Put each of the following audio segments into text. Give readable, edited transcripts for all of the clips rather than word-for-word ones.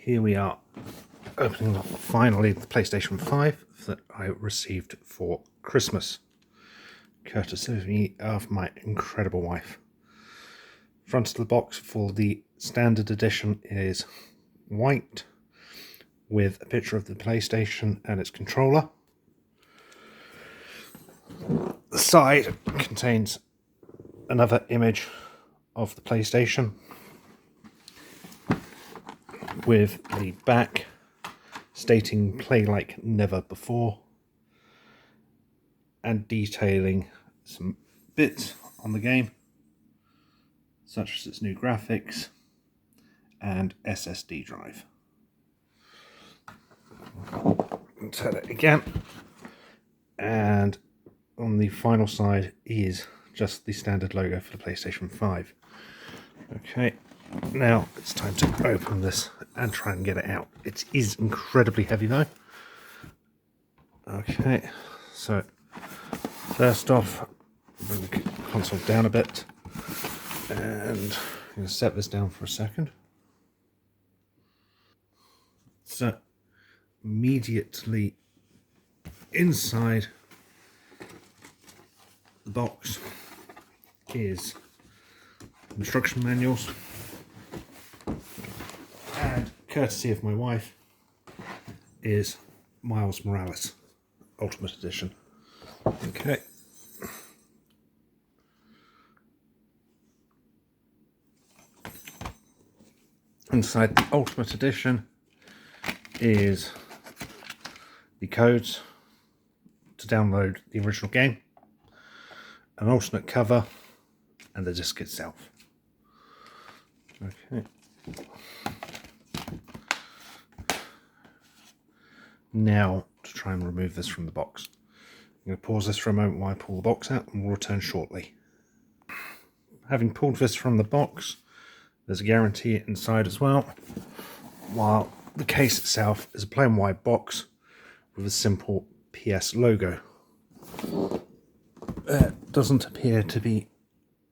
here we are, opening up finally the PlayStation 5 that I received for Christmas, courtesy of my incredible wife. Front of the box for the standard edition is white with a picture of the PlayStation and its controller. The side contains another image of the PlayStation with the back stating "play like never before" and detailing some bits on the game, such as its new graphics and SSD drive. Turn it again, and on the final side is just the standard logo for the PlayStation 5. Okay, now it's time to open this and try and get it out. It is incredibly heavy though. Okay, so first off, bring the console down a bit, and I'm going to set this down for a second. So immediately inside the box is instruction manuals, and courtesy of my wife is Miles Morales Ultimate Edition. Okay. Inside the Ultimate Edition is the codes to download the original game, an alternate cover, and the disc itself. Okay. Now to try and remove this from the box. I'm going to pause this for a moment while I pull the box out, and we'll return shortly. Having pulled this from the box, there's a guarantee inside as well, while the case itself is a plain white box with a simple PS logo. There doesn't appear to be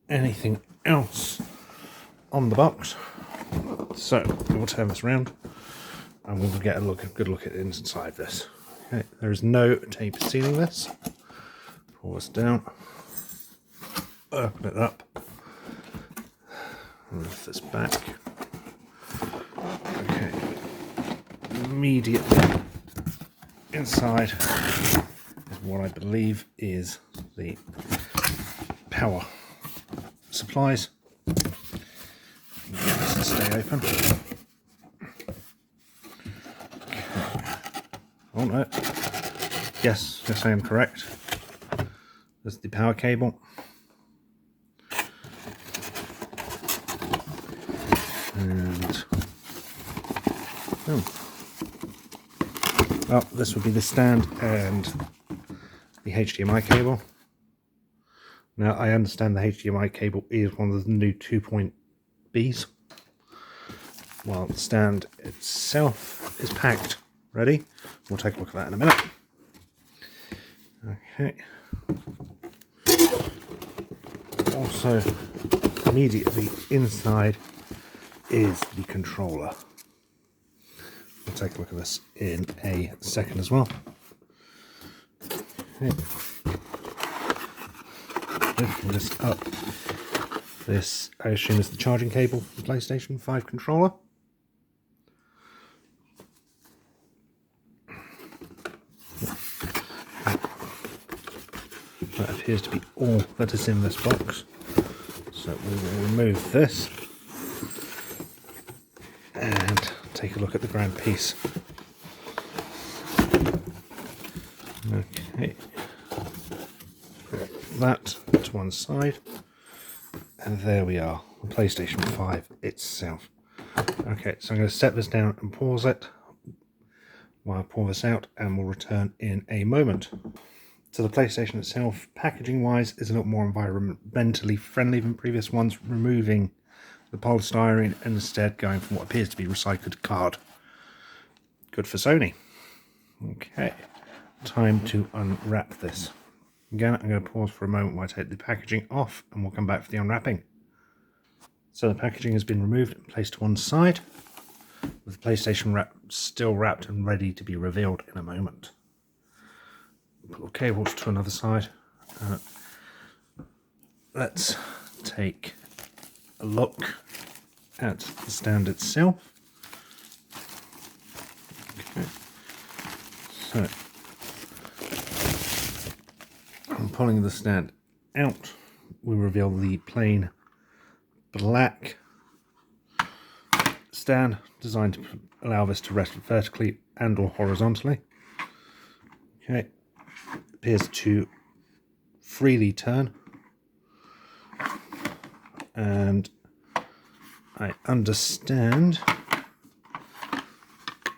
anything else on the box, so we'll turn this around and we'll get a good look at the inside this. Okay, there is no tape sealing this. Pull this down, open it up, move this back. Okay, immediately inside is what I believe is the power supplies. Get this to stay open. Okay. Oh no. Yes, I am correct. There's the power cable. And well, this would be the stand and the HDMI cable. Now, I understand the HDMI cable is one of the new 2.Bs, while the stand itself is packed ready. We'll take a look at that in a minute. Okay. Also, immediately inside is the controller. We'll take a look at this in a second as well. Okay. Lifting this up, this I assume is the charging cable for the PlayStation 5 controller. That appears to be all that is in this box, so we will remove this and take a look at the grand piece. Okay, put that to one side, and there we are, the PlayStation 5 itself. Okay, so I'm going to set this down and pause it while I pour this out, and we'll return in a moment. So the PlayStation itself, packaging wise, is a little more environmentally friendly than previous ones, removing the polystyrene and instead going for what appears to be recycled card. Good for Sony. Okay, time to unwrap this. Again, I'm going to pause for a moment while I take the packaging off, and we'll come back for the unwrapping. So the packaging has been removed and placed to one side. with the PlayStation still wrapped and ready to be revealed in a moment. Put the cables to another side. Let's take a look at the stand itself. Okay. So I'm pulling the stand out. We reveal the plain black stand designed to allow this to rest vertically and or horizontally. Okay, appears to freely turn, and I understand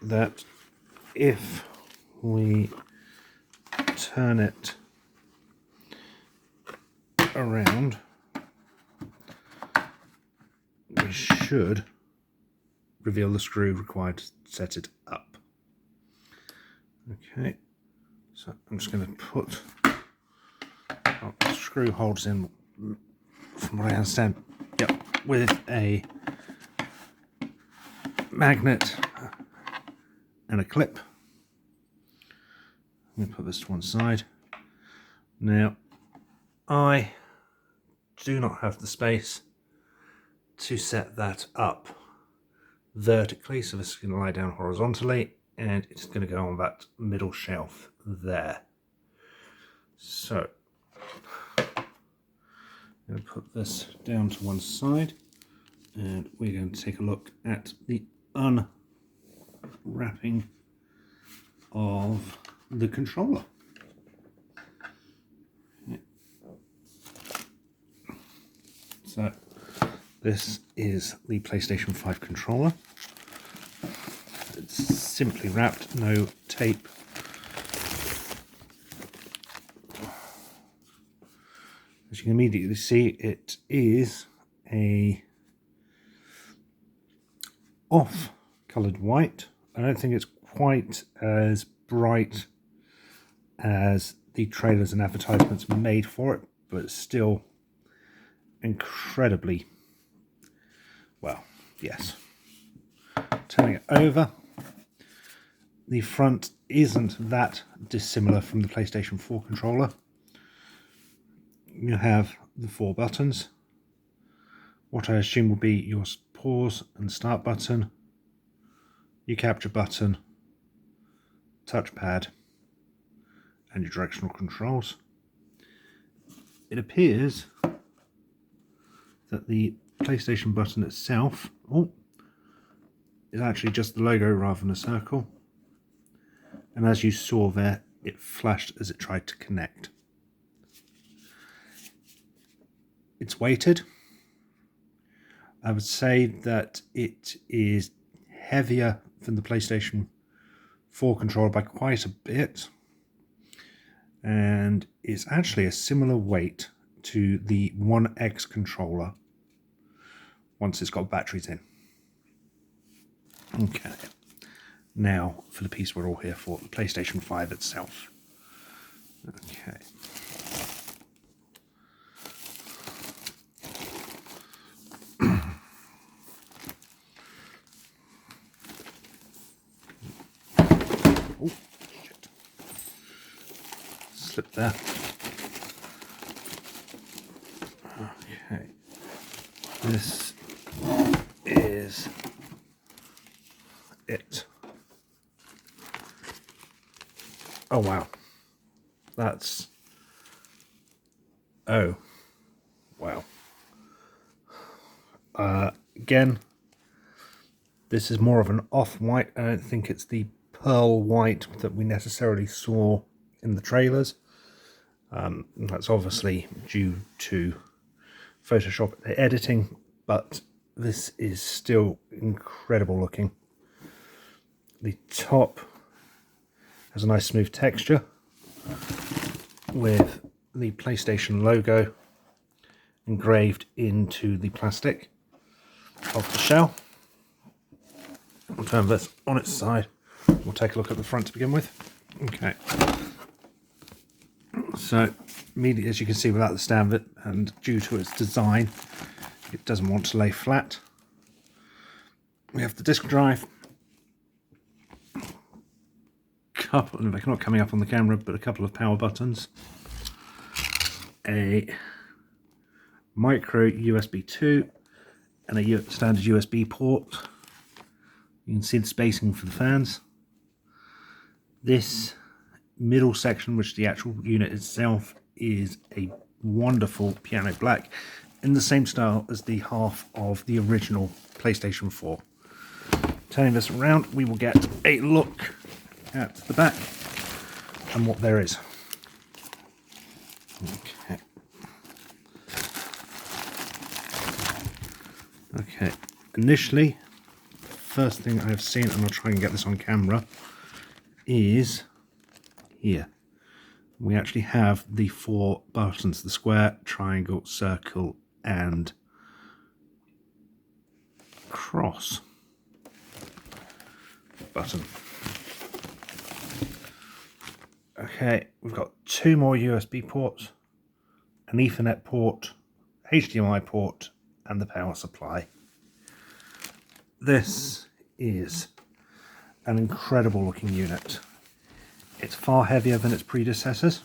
that if we turn it around, we should reveal the screw required to set it up. Okay, so I'm just going to put the screw holes in, from what I understand, yep, with a magnet and a clip. I'm going to put this to one side. Now, I do not have the space to set that up vertically, so this is going to lie down horizontally, and it's going to go on that middle shelf there. So I'm going to put this down to one side, and we're going to take a look at the unwrapping of the controller. So this is the PlayStation 5 controller. It's simply wrapped, no tape. As you can immediately see, it is a off-coloured white. I don't think it's quite as bright as the trailers and advertisements made for it, but it's still incredibly well, yes. Turning it over, the front isn't that dissimilar from the PlayStation 4 controller. You have the 4 buttons, what I assume will be your pause and start button, your capture button, touchpad, and your directional controls. It appears that the PlayStation button itself is actually just the logo rather than a circle, and as you saw there, it flashed as it tried to connect. It's weighted. I would say that it is heavier than the PlayStation 4 controller by quite a bit, and it's actually a similar weight to the One X controller once it's got batteries in. Okay, now for the piece we're all here for, the PlayStation 5 itself. Okay. Oh, shit. Slipped there. Okay. This is it. Oh wow. That's... oh. Wow. Again, this is more of an off-white. I don't think it's the pearl white that we necessarily saw in the trailers. That's obviously due to Photoshop editing, but this is still incredible looking. The top has a nice smooth texture with the PlayStation logo engraved into the plastic of the shell. We'll turn this on its side. We'll take a look at the front to begin with. Okay. So, immediately, as you can see, without the stand bit, and due to its design, it doesn't want to lay flat. We have the disk drive. Couple, they're not coming up on the camera, but a couple of power buttons. A micro USB 2 and a standard USB port. You can see the spacing for the fans. This middle section, which the actual unit itself, is a wonderful piano black in the same style as the half of the original PlayStation 4. Turning this around, we will get a look at the back and what there is. Okay. Okay, initially, first thing I've seen, and I'll try and get this on camera, is here. We actually have the 4 buttons: the square, triangle, circle, and cross button. Okay, we've got 2 more USB ports, an Ethernet port, HDMI port, and the power supply. This is an incredible looking unit. It's far heavier than its predecessors.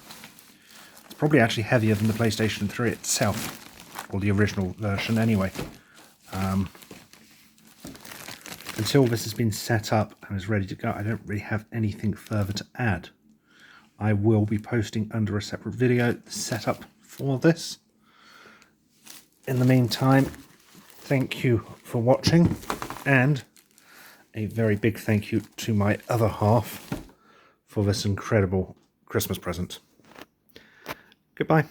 It's probably actually heavier than the PlayStation 3 itself, or the original version anyway. Until this has been set up and is ready to go, I don't really have anything further to add. I will be posting under a separate video the setup for this. In the meantime, thank you for watching, and a very big thank you to my other half for this incredible Christmas present. Goodbye.